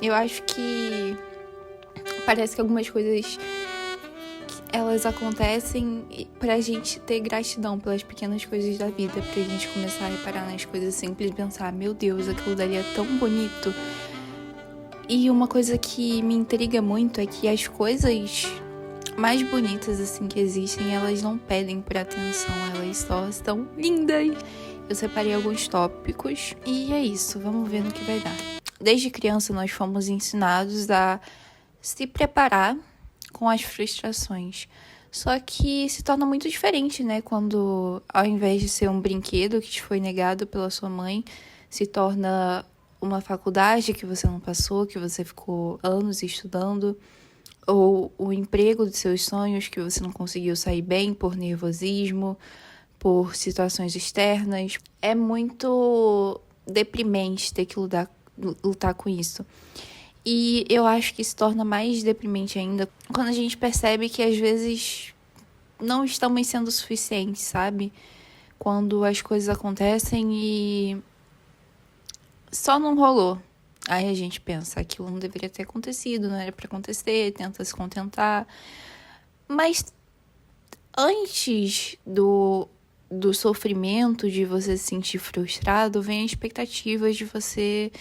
Eu acho que parece que algumas coisas elas acontecem pra gente ter gratidão pelas pequenas coisas da vida, pra gente começar a reparar nas coisas simples e pensar, meu Deus, aquilo dali é tão bonito. E uma coisa que me intriga muito é que as coisas mais bonitas assim que existem, elas não pedem por atenção, elas só estão lindas. Eu separei alguns tópicos e é isso, vamos ver no que vai dar. Desde criança nós fomos ensinados a se preparar com as frustrações. Só que se torna muito diferente, né? Quando ao invés de ser um brinquedo que te foi negado pela sua mãe, se torna uma faculdade que você não passou, que você ficou anos estudando, ou o emprego dos seus sonhos que você não conseguiu sair bem por nervosismo, por situações externas. É muito deprimente ter que lutar com isso. E eu acho que se torna mais deprimente ainda quando a gente percebe que às vezes não estamos sendo suficientes, sabe? Quando as coisas acontecem e só não rolou. Aí a gente pensa, aquilo não deveria ter acontecido, não era pra acontecer, tenta se contentar. Mas antes do sofrimento, de você se sentir frustrado, vem a expectativa de você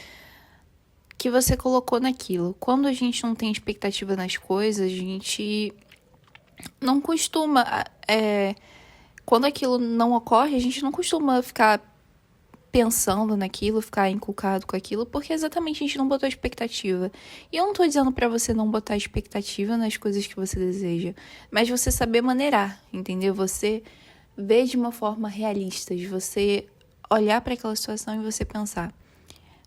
que você colocou naquilo. Quando a gente não tem expectativa nas coisas, a gente não costuma... quando aquilo não ocorre, a gente não costuma ficar pensando naquilo, ficar inculcado com aquilo, porque exatamente a gente não botou expectativa. E eu não tô dizendo pra você não botar expectativa nas coisas que você deseja, mas você saber maneirar, entendeu? Você ver de uma forma realista, de você olhar para aquela situação e você pensar,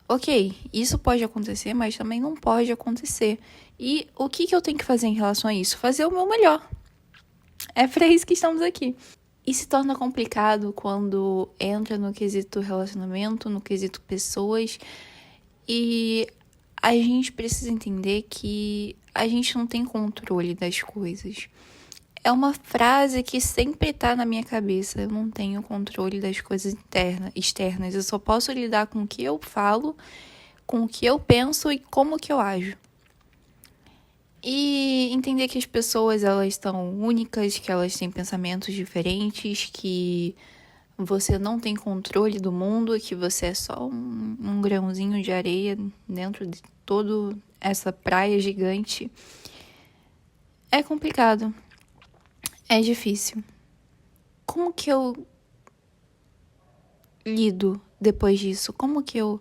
ok, isso pode acontecer, mas também não pode acontecer. E o que eu tenho que fazer em relação a isso? Fazer o meu melhor. É para isso que estamos aqui. E se torna complicado quando entra no quesito relacionamento, no quesito pessoas. E a gente precisa entender que a gente não tem controle das coisas. É uma frase que sempre tá na minha cabeça. Eu não tenho controle das coisas externas. Eu só posso lidar com o que eu falo, com o que eu penso e como que eu ajo. E entender que as pessoas, elas estão únicas, que elas têm pensamentos diferentes, que você não tem controle do mundo, que você é só um grãozinho de areia dentro de toda essa praia gigante. É complicado. É difícil. Como que eu lido depois disso? Como que eu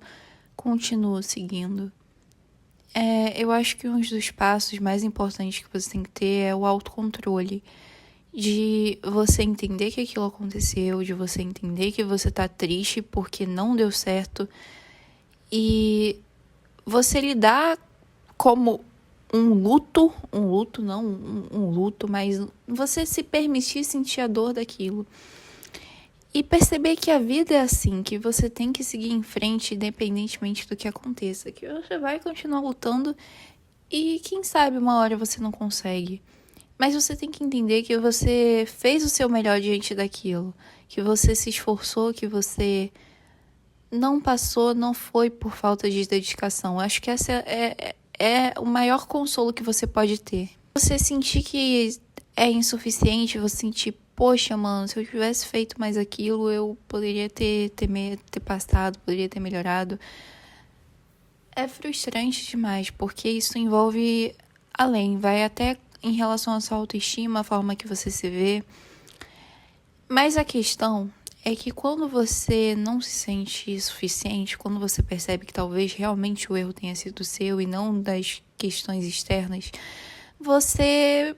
continuo seguindo? Eu acho que um dos passos mais importantes que você tem que ter é o autocontrole. De você entender que aquilo aconteceu, de você entender que você tá triste porque não deu certo. E você lidar como um luto não um luto, mas você se permitir sentir a dor daquilo. E perceber que a vida é assim, que você tem que seguir em frente independentemente do que aconteça, que você vai continuar lutando e quem sabe uma hora você não consegue. Mas você tem que entender que você fez o seu melhor diante daquilo, que você se esforçou, que você não passou, não foi por falta de dedicação. Acho que essa é o maior consolo que você pode ter. Você sentir que é insuficiente, você sentir, poxa, mano, se eu tivesse feito mais aquilo, eu poderia ter passado, poderia ter melhorado. É frustrante demais, porque isso envolve além, vai até em relação à sua autoestima, a forma que você se vê. Mas a questão é que quando você não se sente suficiente, quando você percebe que talvez realmente o erro tenha sido seu e não das questões externas, você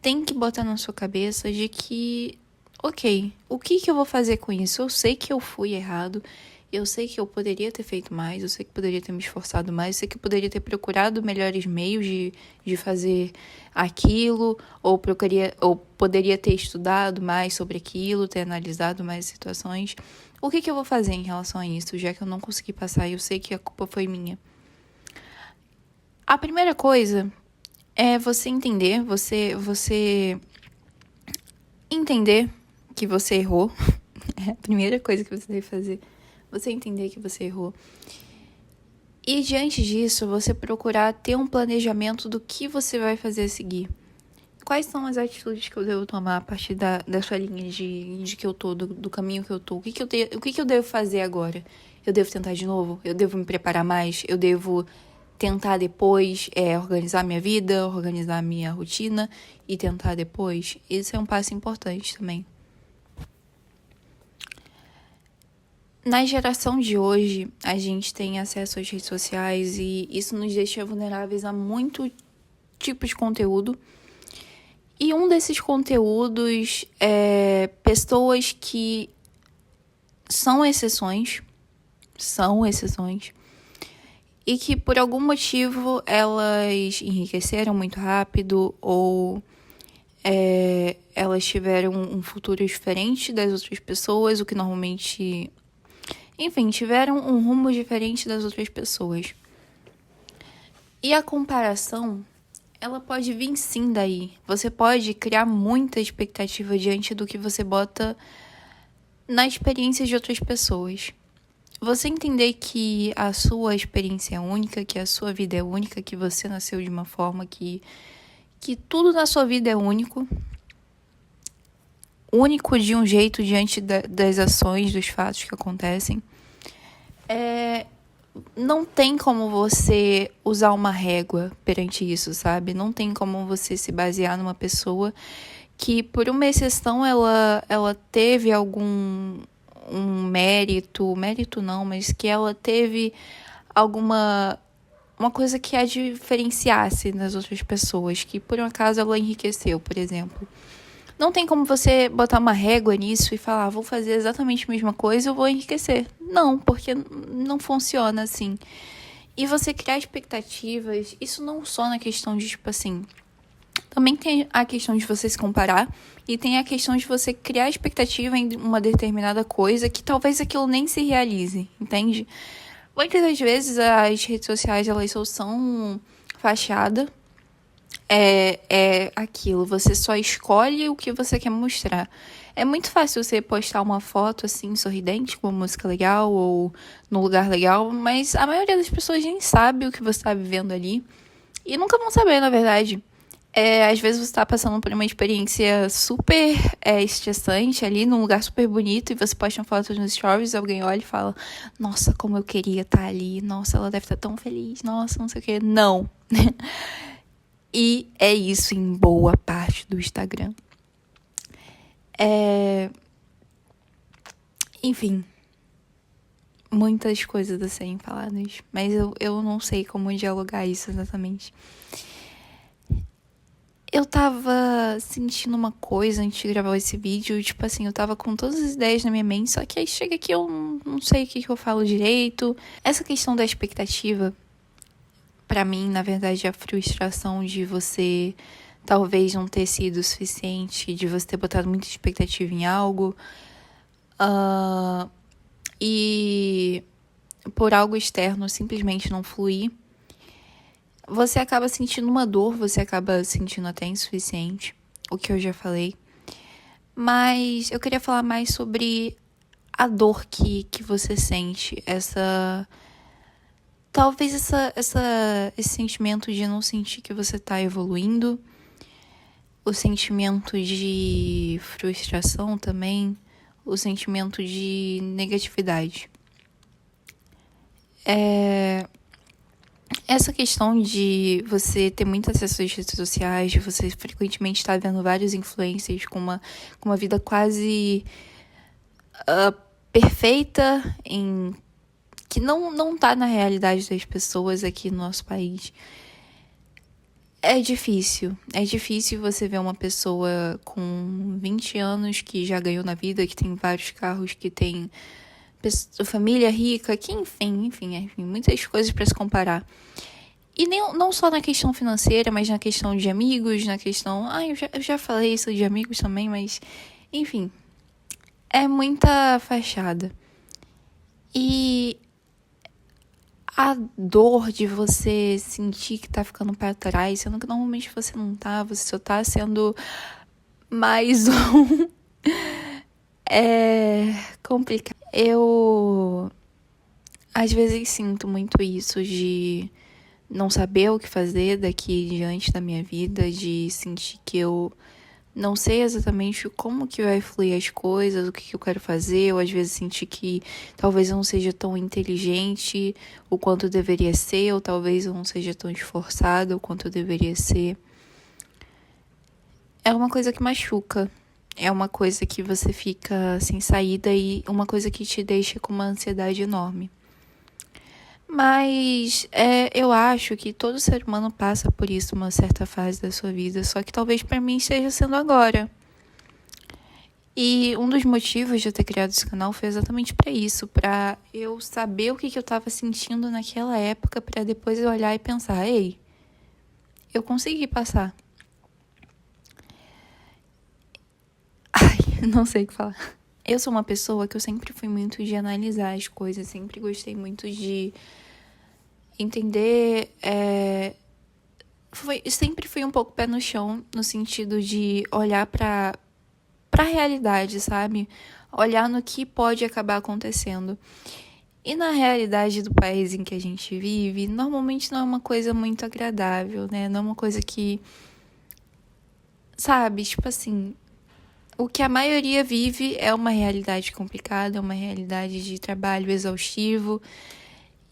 tem que botar na sua cabeça de que, ok, o que eu vou fazer com isso? Eu sei que eu fui errado, eu sei que eu poderia ter feito mais, eu sei que poderia ter me esforçado mais, eu sei que eu poderia ter procurado melhores meios de fazer aquilo, ou poderia ter estudado mais sobre aquilo, ter analisado mais situações. O que eu vou fazer em relação a isso, já que eu não consegui passar e eu sei que a culpa foi minha? A primeira coisa é você entender, você entender que você errou. É a primeira coisa que você deve fazer. Você entender que você errou. E diante disso, você procurar ter um planejamento do que você vai fazer a seguir. Quais são as atitudes que eu devo tomar a partir da sua linha de que eu tô, do caminho que eu tô? O que eu devo fazer agora? Eu devo tentar de novo? Eu devo me preparar mais? Eu devo tentar depois organizar minha vida, organizar minha rotina e tentar depois? Esse é um passo importante também. Na geração de hoje, a gente tem acesso às redes sociais e isso nos deixa vulneráveis a muito tipo de conteúdo. E um desses conteúdos é pessoas que são exceções, e que por algum motivo elas enriqueceram muito rápido ou elas tiveram um futuro diferente das outras pessoas, o que normalmente... Enfim, tiveram um rumo diferente das outras pessoas. E a comparação, ela pode vir sim daí. Você pode criar muita expectativa diante do que você bota na experiência de outras pessoas. Você entender que a sua experiência é única, que a sua vida é única, que você nasceu de uma forma que tudo na sua vida é único. Único de um jeito diante das ações, dos fatos que acontecem. Não tem como você usar uma régua perante isso, sabe? Não tem como você se basear numa pessoa que, por uma exceção, ela teve algum mérito não, mas que ela teve uma coisa que a diferenciasse das outras pessoas, que por um acaso ela enriqueceu, por exemplo. Não tem como você botar uma régua nisso e falar, vou fazer exatamente a mesma coisa, eu vou enriquecer. Não, porque não funciona assim. E você criar expectativas, isso não só na questão de, tipo assim... Também tem a questão de você se comparar e tem a questão de você criar expectativa em uma determinada coisa que talvez aquilo nem se realize, entende? Muitas das vezes as redes sociais, elas só são fachada. É aquilo, você só escolhe o que você quer mostrar. É muito fácil você postar uma foto assim, sorridente, com uma música legal ou num lugar legal, mas a maioria das pessoas nem sabe o que você está vivendo ali. E nunca vão saber, na verdade. Às vezes você está passando por uma experiência super estressante ali, num lugar super bonito, e você posta uma foto nos stories, alguém olha e fala, nossa, como eu queria estar ali, nossa, ela deve estar tão feliz, nossa, não sei o quê. Não. E é isso em boa parte do Instagram. Enfim, muitas coisas a serem faladas, mas eu não sei como dialogar isso exatamente. Eu tava sentindo uma coisa antes de gravar esse vídeo, tipo assim, eu tava com todas as ideias na minha mente, só que aí chega que eu não sei o que eu falo direito. Essa questão da expectativa, pra mim, na verdade, é a frustração de você talvez não ter sido o suficiente, de você ter botado muita expectativa em algo. E por algo externo simplesmente não fluir. Você acaba sentindo uma dor, você acaba sentindo até insuficiente, o que eu já falei. Mas eu queria falar mais sobre a dor que você sente, talvez esse sentimento de não sentir que você tá evoluindo, o sentimento de frustração também, o sentimento de negatividade. Essa questão de você ter muito acesso às redes sociais, de você frequentemente estar vendo vários influencers com uma vida quase perfeita, que não tá na realidade das pessoas aqui no nosso país. É difícil você ver uma pessoa com 20 anos que já ganhou na vida, que tem vários carros, que tem família rica, que enfim, muitas coisas para se comparar. E não só na questão financeira, mas na questão de amigos, na questão... eu já falei isso de amigos também, mas... Enfim, é muita fachada. E a dor de você sentir que tá ficando pra trás, sendo que normalmente você não tá, você só tá sendo mais um... É complicado. Eu Às vezes sinto muito isso de não saber o que fazer daqui em diante da minha vida, de sentir que eu não sei exatamente como que vai fluir as coisas, o que que eu quero fazer, ou às vezes sentir que talvez eu não seja tão inteligente o quanto eu deveria ser, ou talvez eu não seja tão esforçada o quanto eu deveria ser. É uma coisa que machuca. É uma coisa que você fica sem saída e uma coisa que te deixa com uma ansiedade enorme. Mas eu acho que todo ser humano passa por isso uma certa fase da sua vida, só que talvez pra mim esteja sendo agora. E um dos motivos de eu ter criado esse canal foi exatamente pra isso, pra eu saber o que eu tava sentindo naquela época, pra depois eu olhar e pensar, ei, eu consegui passar. Ai, não sei o que falar. Eu sou uma pessoa que eu sempre fui muito de analisar as coisas, sempre gostei muito de entender. Sempre fui um pouco pé no chão, no sentido de olhar pra realidade, sabe? Olhar no que pode acabar acontecendo. E na realidade do país em que a gente vive, normalmente não é uma coisa muito agradável, né? Não é uma coisa que, sabe, tipo assim, o que a maioria vive é uma realidade complicada, é uma realidade de trabalho exaustivo.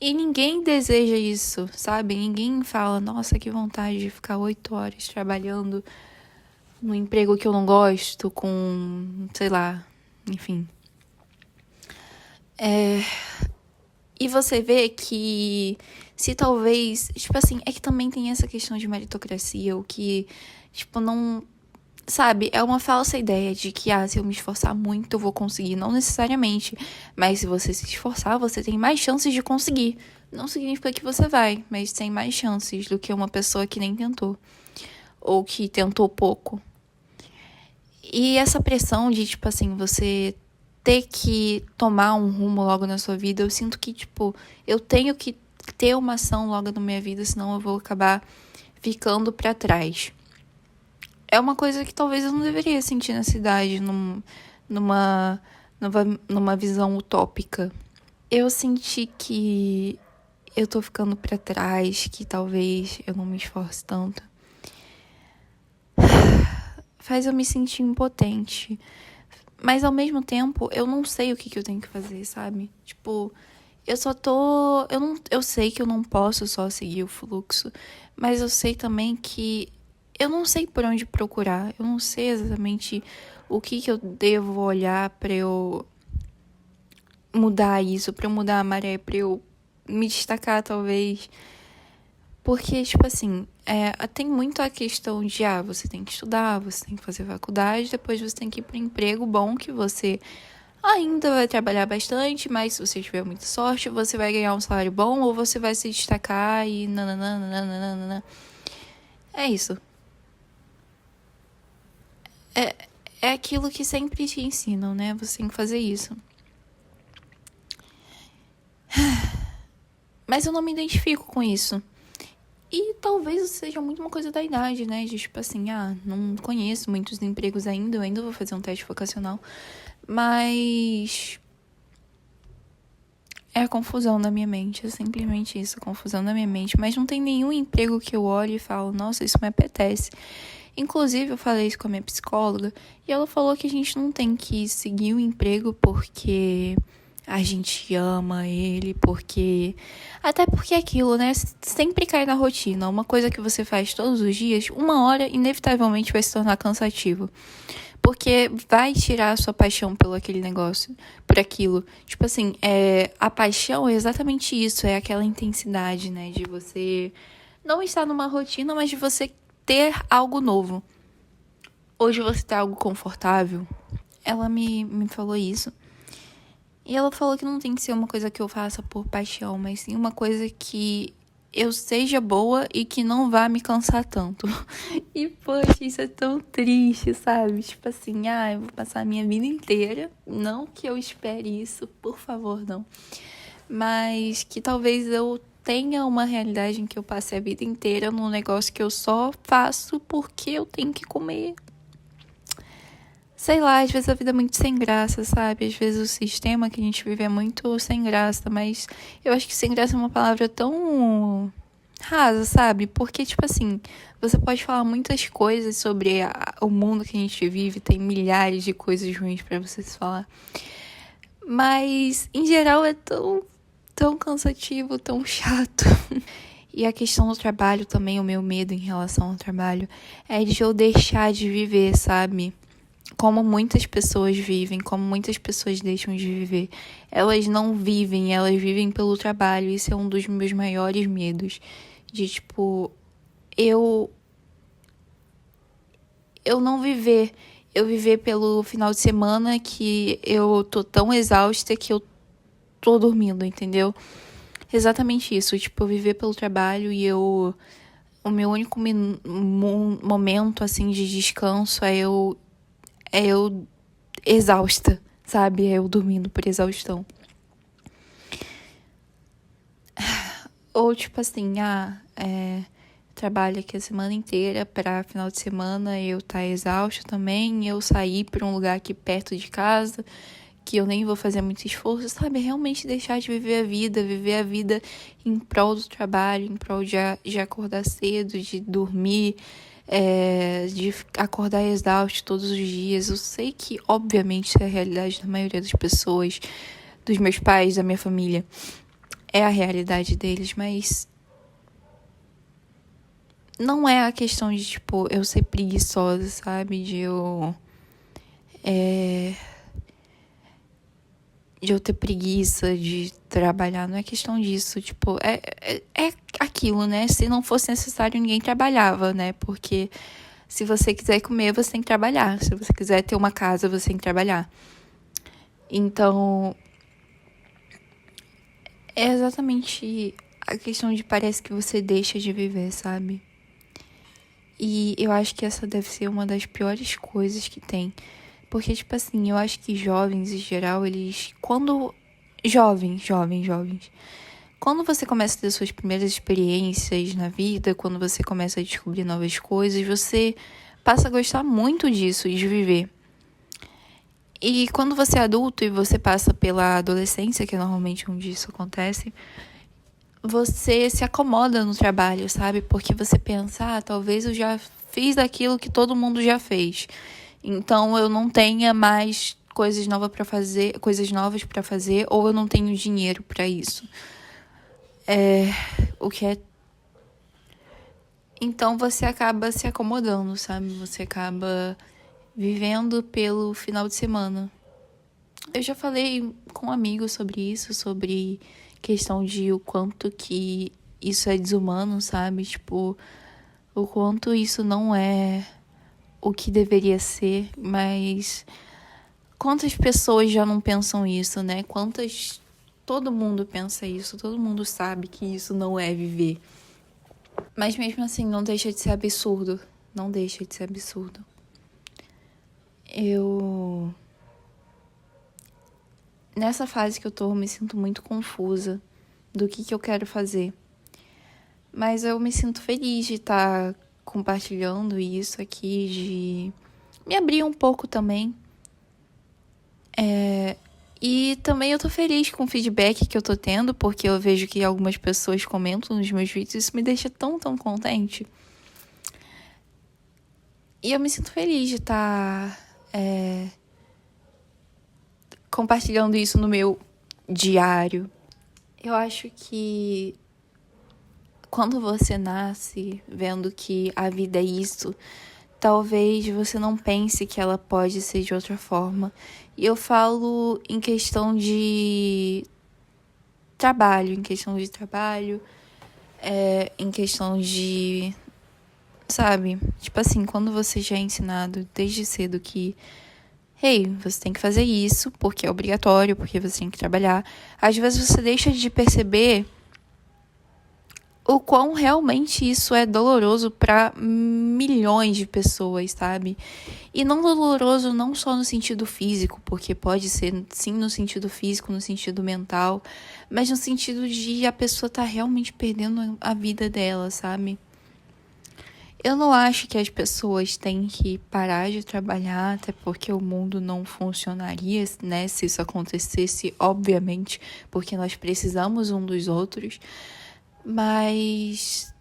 E ninguém deseja isso, sabe? Ninguém fala, nossa, que vontade de ficar 8 horas trabalhando no emprego que eu não gosto, com, sei lá, enfim. E você vê que se talvez, tipo assim, é que também tem essa questão de meritocracia, o que, tipo, não, sabe, é uma falsa ideia de que, se eu me esforçar muito eu vou conseguir, não necessariamente, mas se você se esforçar, você tem mais chances de conseguir. Não significa que você vai, mas tem mais chances do que uma pessoa que nem tentou, ou que tentou pouco. E essa pressão de, tipo assim, você ter que tomar um rumo logo na sua vida, eu sinto que, tipo, eu tenho que ter uma ação logo na minha vida, senão eu vou acabar ficando pra trás. É uma coisa que talvez eu não deveria sentir nessa idade, numa, numa visão utópica. Eu senti que eu tô ficando pra trás, que talvez eu não me esforce tanto. Faz eu me sentir impotente. Mas ao mesmo tempo, eu não sei o que eu tenho que fazer, sabe? Tipo, eu só tô. Eu sei que eu não posso só seguir o fluxo, mas eu sei também que eu não sei por onde procurar. Eu não sei exatamente o que eu devo olhar pra eu mudar isso, pra eu mudar a maré, pra eu me destacar, talvez. Porque, tipo assim, tem muito a questão de, você tem que estudar, você tem que fazer faculdade, depois você tem que ir para um emprego bom que você ainda vai trabalhar bastante, mas se você tiver muita sorte, você vai ganhar um salário bom ou você vai se destacar e nananana. É isso. É aquilo que sempre te ensinam, né? Você tem que fazer isso. Mas eu não me identifico com isso. E talvez seja muito uma coisa da idade, né? De tipo assim, não conheço muitos empregos ainda, eu ainda vou fazer um teste vocacional. Mas é a confusão na minha mente, é simplesmente isso, a confusão na minha mente. Mas não tem nenhum emprego que eu olhe e falo, nossa, isso me apetece. Inclusive, eu falei isso com a minha psicóloga e ela falou que a gente não tem que seguir o emprego porque a gente ama ele, porque. Até porque é aquilo, né? Sempre cai na rotina. Uma coisa que você faz todos os dias, uma hora, inevitavelmente vai se tornar cansativo. Porque vai tirar a sua paixão pelo aquele negócio, por aquilo. Tipo assim, a paixão é exatamente isso, é aquela intensidade, né? De você não estar numa rotina, mas de você ter algo novo. Hoje você ter algo confortável. Ela me falou isso. E ela falou que não tem que ser uma coisa que eu faça por paixão, mas sim uma coisa que eu seja boa e que não vá me cansar tanto. E, poxa, isso é tão triste, sabe? Tipo assim, eu vou passar a minha vida inteira. Não que eu espere isso, por favor, não. Mas que talvez eu tenha uma realidade em que eu passe a vida inteira num negócio que eu só faço porque eu tenho que comer. Sei lá, às vezes a vida é muito sem graça, sabe? Às vezes o sistema que a gente vive é muito sem graça, mas eu acho que sem graça é uma palavra tão rasa, sabe? Porque, tipo assim, você pode falar muitas coisas sobre o mundo que a gente vive, tem milhares de coisas ruins pra você se falar. Mas, em geral, é tão cansativo, tão chato. E a questão do trabalho também, o meu medo em relação ao trabalho, é de eu deixar de viver, sabe? Como muitas pessoas vivem, como muitas pessoas deixam de viver. Elas não vivem, elas vivem pelo trabalho. Isso é um dos meus maiores medos. De, tipo, eu não viver. Eu viver pelo final de semana que eu tô tão exausta que eu tô dormindo, entendeu? Exatamente isso. Tipo, eu viver pelo trabalho e eu... O meu único momento, assim, de descanso é eu exausta, sabe? É eu dormindo por exaustão. Ou tipo assim, trabalho aqui a semana inteira pra final de semana eu tá exausta também, eu sair pra um lugar aqui perto de casa, que eu nem vou fazer muito esforço, sabe? Realmente deixar de viver a vida em prol do trabalho, em prol de acordar cedo, de dormir, de acordar exausto todos os dias. Eu sei que, obviamente, isso é a realidade da maioria das pessoas, dos meus pais, da minha família. É a realidade deles, mas não é a questão de, tipo, eu ser preguiçosa, sabe? De eu ter preguiça de trabalhar. Não é questão disso, tipo, é aquilo, né? Se não fosse necessário, ninguém trabalhava, né? Porque se você quiser comer, você tem que trabalhar. Se você quiser ter uma casa, você tem que trabalhar. Então, é exatamente a questão de parece que você deixa de viver, sabe? E eu acho que essa deve ser uma das piores coisas que tem. Porque, tipo assim, eu acho que jovens em geral, eles. Quando. Jovens. Quando você começa a ter suas primeiras experiências na vida, quando você começa a descobrir novas coisas, você passa a gostar muito disso, de viver. E quando você é adulto e você passa pela adolescência, que é normalmente onde isso acontece, você se acomoda no trabalho, sabe? Porque você pensa, talvez eu já fiz aquilo que todo mundo já fez. Então eu não tenha mais coisas novas para fazer, ou eu não tenho dinheiro para isso. O que é. Então você acaba se acomodando, sabe? Você acaba vivendo pelo final de semana. Eu já falei com amigos sobre isso, sobre questão de o quanto que isso é desumano, sabe? Tipo, o quanto isso não é o que deveria ser, mas quantas pessoas já não pensam isso, né? Todo mundo pensa isso, todo mundo sabe que isso não é viver. Mas mesmo assim, não deixa de ser absurdo. Não deixa de ser absurdo. Nessa fase que eu tô, eu me sinto muito confusa do que eu quero fazer. Mas eu me sinto feliz de estar compartilhando isso aqui, de me abrir um pouco também. E também eu tô feliz com o feedback que eu tô tendo, porque eu vejo que algumas pessoas comentam nos meus vídeos, isso me deixa tão contente. E eu me sinto feliz de estar compartilhando isso no meu diário. Eu acho que quando você nasce vendo que a vida é isso, talvez você não pense que ela pode ser de outra forma. E eu falo em questão de trabalho, em questão de, sabe? Tipo assim, quando você já é ensinado desde cedo que, hey, você tem que fazer isso porque é obrigatório, porque você tem que trabalhar, às vezes você deixa de perceber o quão realmente isso é doloroso para milhões de pessoas, sabe? E não doloroso não só no sentido físico, porque pode ser sim no sentido físico, no sentido mental, mas no sentido de a pessoa tá realmente perdendo a vida dela, sabe? Eu não acho que as pessoas têm que parar de trabalhar, até porque o mundo não funcionaria, né, se isso acontecesse, obviamente, porque nós precisamos um dos outros. Mas,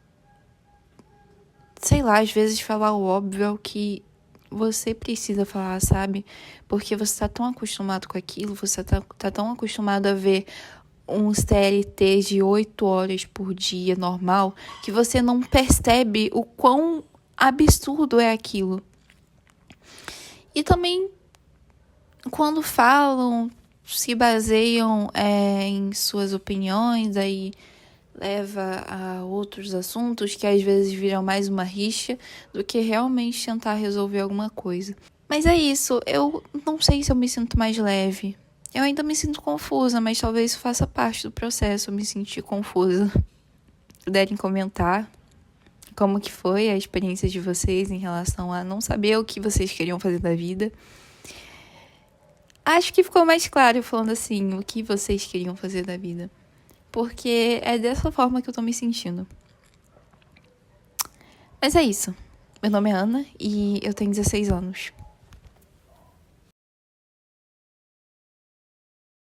sei lá, às vezes falar o óbvio é o que você precisa falar, sabe? Porque você tá tão acostumado com aquilo, você tá tão acostumado a ver uns TLT de 8 horas por dia normal, que você não percebe o quão absurdo é aquilo. E também, quando falam, se baseiam em suas opiniões, aí leva a outros assuntos que às vezes viram mais uma rixa do que realmente tentar resolver alguma coisa. Mas é isso, eu não sei se eu me sinto mais leve. Eu ainda me sinto confusa, mas talvez isso faça parte do processo, eu me sentir confusa. Puderem comentar como que foi a experiência de vocês em relação a não saber o que vocês queriam fazer da vida. Acho que ficou mais claro falando assim, o que vocês queriam fazer da vida. Porque é dessa forma que eu tô me sentindo. Mas é isso. Meu nome é Ana e eu tenho 16 anos.